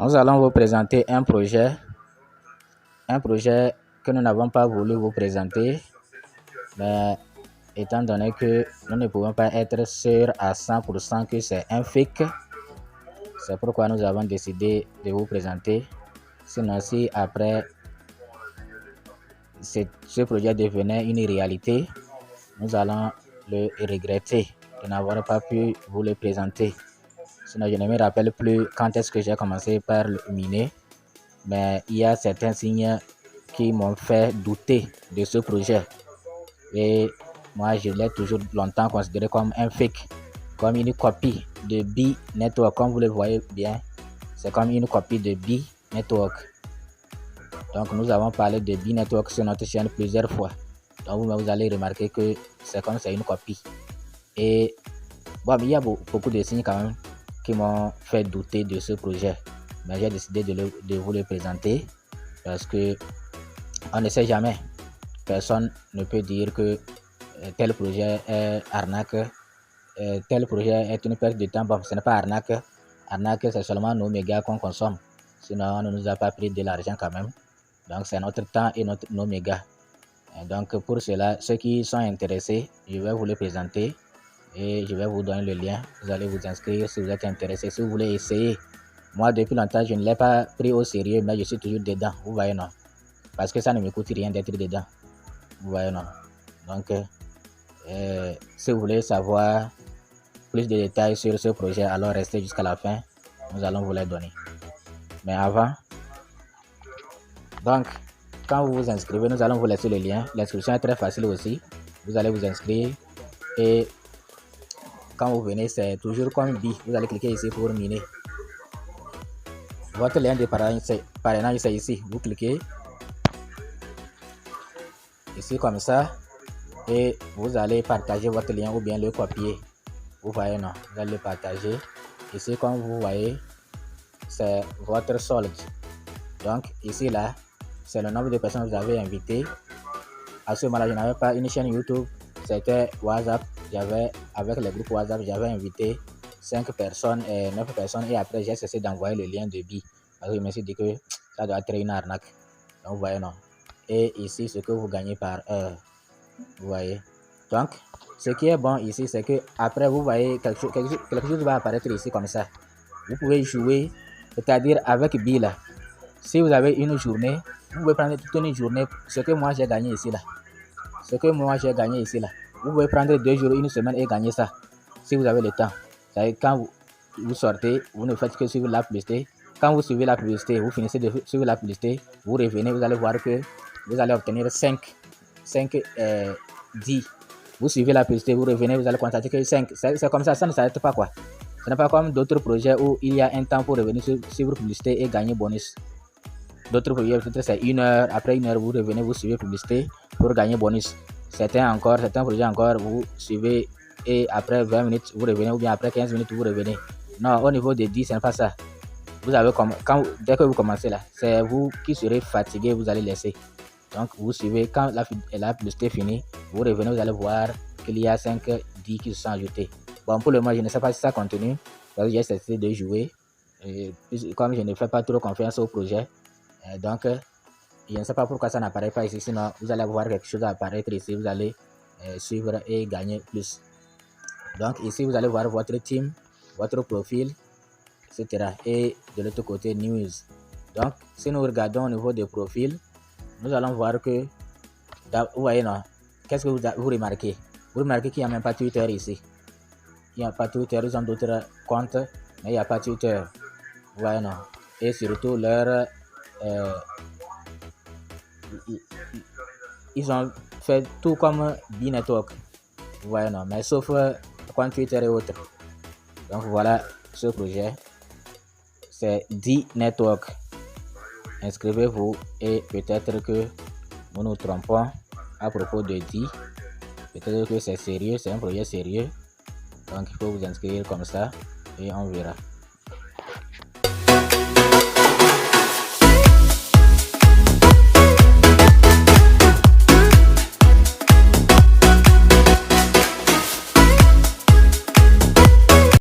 Nous allons vous présenter un projet que nous n'avons pas voulu vous présenter, mais étant donné que nous ne pouvons pas être sûrs à 100% que c'est un fake, c'est pourquoi nous avons décidé de vous présenter. Sinon, si après ce projet devenait une réalité, nous allons le regretter de n'avoir pas pu vous le présenter. Sinon, je ne me rappelle plus quand est-ce que j'ai commencé par le miner, mais il y a certains signes qui m'ont fait douter de ce projet. Et moi, je l'ai toujours longtemps considéré comme un fake, comme une copie de B-Network. Comme vous le voyez bien, c'est comme une copie de B-Network. Donc, nous avons parlé de B-Network sur notre chaîne plusieurs fois. Donc, vous allez remarquer que c'est comme c'est une copie. Et bon, il y a beaucoup de signes quand même qui m'ont fait douter de ce projet. Mais j'ai décidé de vous le présenter parce que on ne sait jamais. Personne ne peut dire que tel projet est arnaque, tel projet est une perte de temps. Bon, ce n'est pas arnaque. Arnaque, c'est seulement nos mégas qu'on consomme. Sinon, on ne nous a pas pris de l'argent quand même. Donc, c'est notre temps et nos mégas. Donc, pour cela, ceux qui sont intéressés, je vais vous le présenter et je vais vous donner le lien. Vous allez vous inscrire si vous êtes intéressé. Si vous voulez essayer, moi, depuis longtemps, je ne l'ai pas pris au sérieux, mais je suis toujours dedans. Vous voyez, non? Parce que ça ne me coûte rien d'être dedans. Vous voyez, non? Donc, si vous voulez savoir plus de détails sur ce projet, alors restez jusqu'à la fin. Nous allons vous les donner. Mais avant, donc, quand vous vous inscrivez, nous allons vous laisser le lien. L'inscription est très facile aussi. Vous allez vous inscrire et quand vous venez, c'est toujours comme dit. Vous allez cliquer ici pour miner. Votre lien de parrainage, c'est ici. Vous cliquez ici comme ça et vous allez partager votre lien ou bien le copier. Vous voyez, non? Vous allez le partager. Ici, comme vous voyez, c'est votre solde. Donc, ici, là, c'est le nombre de personnes que vous avez invitées. À ce moment-là, je n'avais pas une chaîne YouTube. C'était WhatsApp. Avec le groupe WhatsApp, j'avais invité 5 personnes et 9 personnes. Et après, j'ai cessé d'envoyer le lien de Bi. Parce que je me suis dit que ça doit être une arnaque. Donc, vous voyez, non? Et ici, ce que vous gagnez par heure. Vous voyez? Donc, ce qui est bon ici, c'est que après vous voyez quelque chose va apparaître ici comme ça. Vous pouvez jouer, c'est-à-dire avec Bi là. Si vous avez une journée, vous pouvez prendre toute une journée. Ce que moi j'ai gagné ici là. Vous pouvez prendre 2 jours, une semaine et gagner ça. Si vous avez le temps. C'est-à-dire quand vous sortez, vous ne faites que suivre la publicité. Quand vous suivez la publicité, vous finissez de suivre la publicité, vous revenez, vous allez voir que vous allez obtenir 5 10. Vous suivez la publicité, vous revenez, vous allez constater que 5. C'est comme ça ne s'arrête pas quoi. Ce n'est pas comme d'autres projets où il y a un temps pour revenir suivre la publicité et gagner bonus. D'autres projets, peut-être c'est 1 heure. Après 1 heure, vous revenez, vous suivez la publicité pour gagner bonus. Certains projets encore, vous suivez et après 20 minutes, vous revenez ou bien après 15 minutes, vous revenez. Non, au niveau de 10, ce n'est pas ça. Vous avez dès que vous commencez là, c'est vous qui serez fatigué, vous allez laisser. Donc, vous suivez, quand la publicité finit, vous revenez, vous allez voir qu'il y a 5 10 qui se sont ajoutés. Bon, pour le moment, je ne sais pas si ça continue, parce que j'ai essayé de jouer. Et comme je ne fais pas trop confiance au projet, donc, je ne sais pas pourquoi ça n'apparaît pas ici, sinon vous allez voir quelque chose apparaître ici, vous allez suivre et gagner plus. Donc, ici, vous allez voir votre team, votre profil, etc. Et de l'autre côté, news. Donc, si nous regardons au niveau des profils, nous allons voir que, vous voyez, non, qu'est-ce que vous remarquez? Vous remarquez qu'il n'y a même pas Twitter ici. Il n'y a pas Twitter, ils ont d'autres comptes, mais il n'y a pas Twitter. Vous voyez, non. Et surtout, ils ont fait tout comme B-Network. Vous voyez, non, mais sauf compte Twitter et autres. Donc, voilà ce projet. C'est D-Network. Inscrivez-vous et peut-être que nous nous trompons à propos de D. Peut-être que c'est sérieux, c'est un projet sérieux. Donc il faut vous inscrire comme ça et on verra.